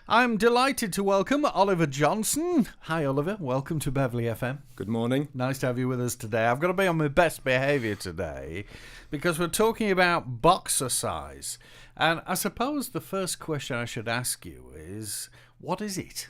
I'm delighted to welcome Oliver Johnston. Hi, Oliver. Welcome to Beverley FM. Good morning. Nice to have you with us today. I've got to be on my best behaviour today because we're talking about Boxercise. And I suppose the first question I should ask you is, what is it?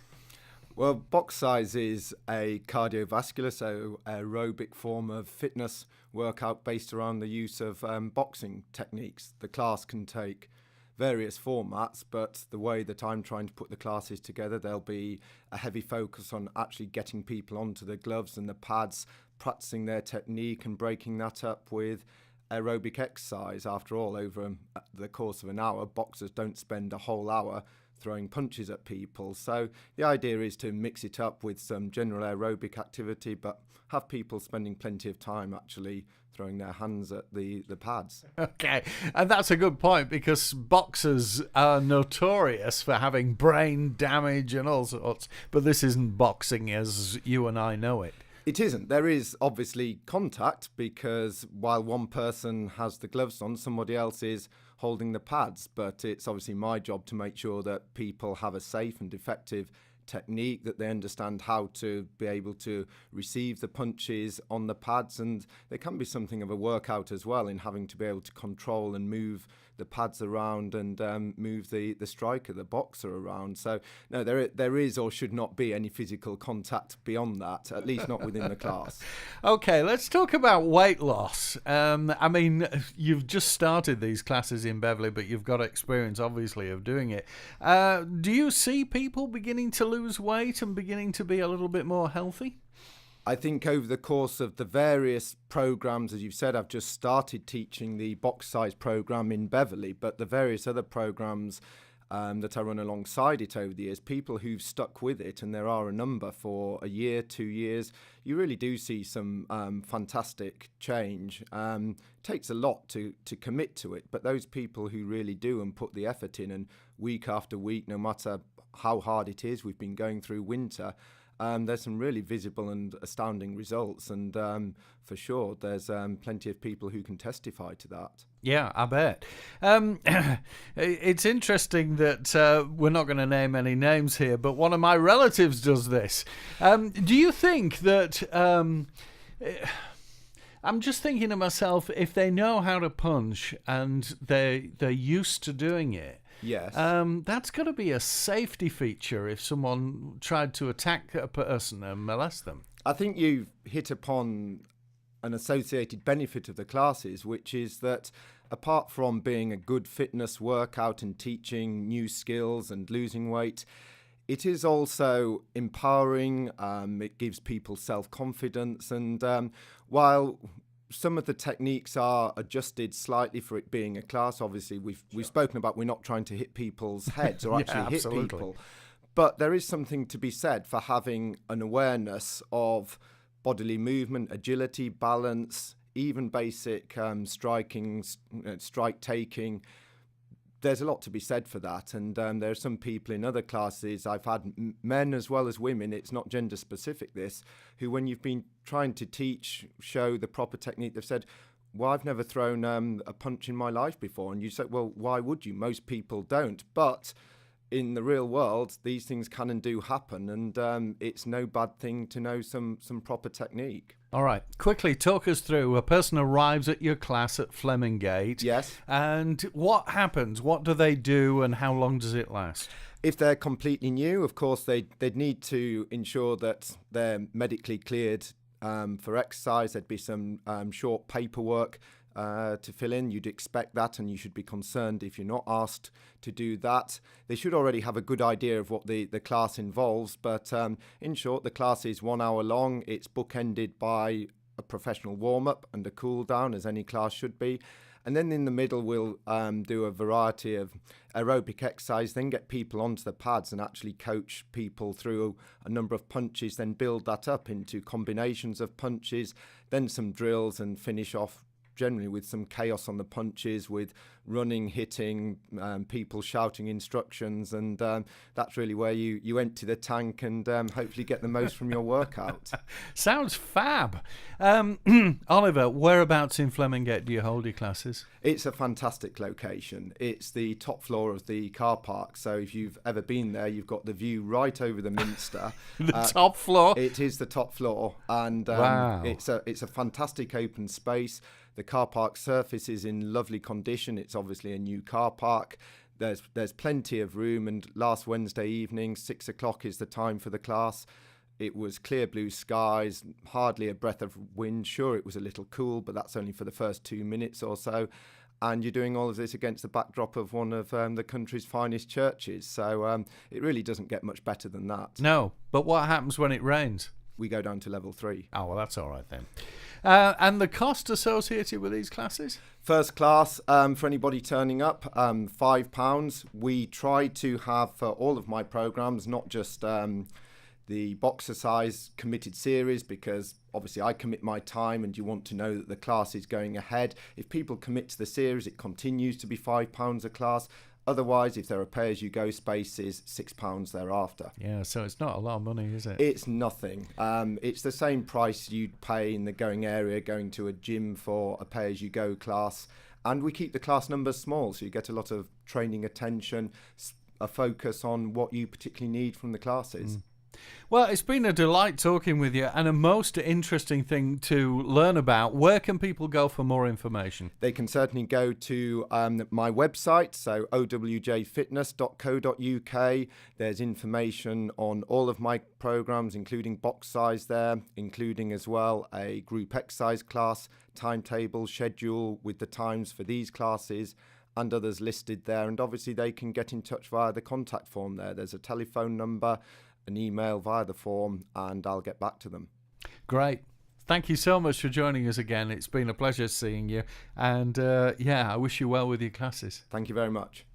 Well, Boxercise is a cardiovascular, so aerobic form of fitness workout based around the use of boxing techniques. The class can take various formats, but the way that I'm trying to put the classes together, there'll be a heavy focus on actually getting people onto the gloves and the pads, practicing their technique and breaking that up with aerobic exercise. After all, over the course of an hour, boxers don't spend a whole hour throwing punches at people. So the idea is to mix it up with some general aerobic activity, but have people spending plenty of time actually throwing their hands at the pads. Okay, and that's a good point because boxers are notorious for having brain damage and all sorts, but this isn't boxing as you and I know it. It isn't. There is obviously contact because while one person has the gloves on, somebody else is holding the pads, but it's obviously my job to make sure that people have a safe and effective technique, that they understand how to be able to receive the punches on the pads, and there can be something of a workout as well in having to be able to control and move the pads around and move the striker, the boxer around. So no, there is or should not be any physical contact beyond that, at least not within the class. Okay, let's talk about weight loss. I mean, you've just started these classes in Beverley, but you've got experience, obviously, of doing it. Do you see people beginning to lose weight and beginning to be a little bit more healthy? I think over the course of the various programs, as you've said, I've just started teaching the Boxercise program in Beverley, but the various other programs that I run alongside it over the years, people who've stuck with it, and there are a number for a year, 2 years, you really do see some fantastic change. It takes a lot to commit to it, but those people who really do and put the effort in, and week after week, no matter how hard it is, we've been going through winter, there's some really visible and astounding results, and for sure there's plenty of people who can testify to that. Yeah, I bet. It's interesting that we're not going to name any names here, but one of my relatives does this. Do you think that... I'm just thinking to myself, if they know how to punch and they're used to doing it, yes, that's got to be a safety feature if someone tried to attack a person and molest them. I think you've hit upon an associated benefit of the classes, which is that apart from being a good fitness workout and teaching new skills and losing weight, it is also empowering. It gives people self-confidence, and while some of the techniques are adjusted slightly for it being a class, obviously we've spoken about we're not trying to hit people's heads or actually hit people, but there is something to be said for having an awareness of bodily movement, agility, balance, even basic striking, strike taking. There's a lot to be said for that, and there are some people in other classes, I've had men as well as women, it's not gender specific this, who when you've been trying to teach, show the proper technique, they've said, well, I've never thrown a punch in my life before. And you say, well, why would you? Most people don't. But in the real world, these things can and do happen, and it's no bad thing to know some proper technique. All right, quickly talk us through. A person arrives at your class at Flemingate. Yes. And what happens? What do they do and how long does it last? If they're completely new, of course, they'd need to ensure that they're medically cleared for exercise. There'd be some short paperwork to fill in. You'd expect that, and you should be concerned if you're not asked to do that. They should already have a good idea of what the class involves, but in short, the class is 1 hour long. It's bookended by a professional warm-up and a cool-down, as any class should be. And then in the middle, we'll do a variety of aerobic exercise, then get people onto the pads and actually coach people through a number of punches, then build that up into combinations of punches, then some drills, and finish off generally with some chaos on the punches, with running, hitting, people shouting instructions, and that's really where you empty the tank and hopefully get the most from your workout. Sounds fab. Oliver, whereabouts in Flemingate do you hold your classes? It's a fantastic location. It's the top floor of the car park, so if you've ever been there, you've got the view right over the Minster. The top floor? It is the top floor, and wow. It's a fantastic open space. The car park surface is in lovely condition. It's obviously a new car park. There's plenty of room, and last Wednesday evening, 6 o'clock is the time for the class. It was clear blue skies, hardly a breath of wind. Sure, it was a little cool, but that's only for the first 2 minutes or so. And you're doing all of this against the backdrop of one of the country's finest churches. So it really doesn't get much better than that. No, but what happens when it rains? We go down to level 3. Oh, well, that's all right then. And the cost associated with these classes? First class, for anybody turning up, £5. We try to have for all of my programs, not just the Boxercise committed series, because obviously I commit my time and you want to know that the class is going ahead. If people commit to the series, it continues to be £5 a class. Otherwise, if there are pay-as-you-go spaces, £6 thereafter. Yeah, so it's not a lot of money, is it? It's nothing. It's the same price you'd pay in the going area going to a gym for a pay-as-you-go class. And we keep the class numbers small, so you get a lot of training attention, a focus on what you particularly need from the classes. Well, it's been a delight talking with you, and a most interesting thing to learn about. Where can people go for more information? They can certainly go to my website, so owjfitness.co.uk. There's information on all of my programs, including Boxercise there, including as well a group exercise class, timetable, schedule with the times for these classes, and others listed there. And obviously they can get in touch via the contact form there. There's a telephone number, an email via the form, and I'll get back to them. Great. Thank you so much for joining us again. It's been a pleasure seeing you. And I wish you well with your classes. Thank you very much.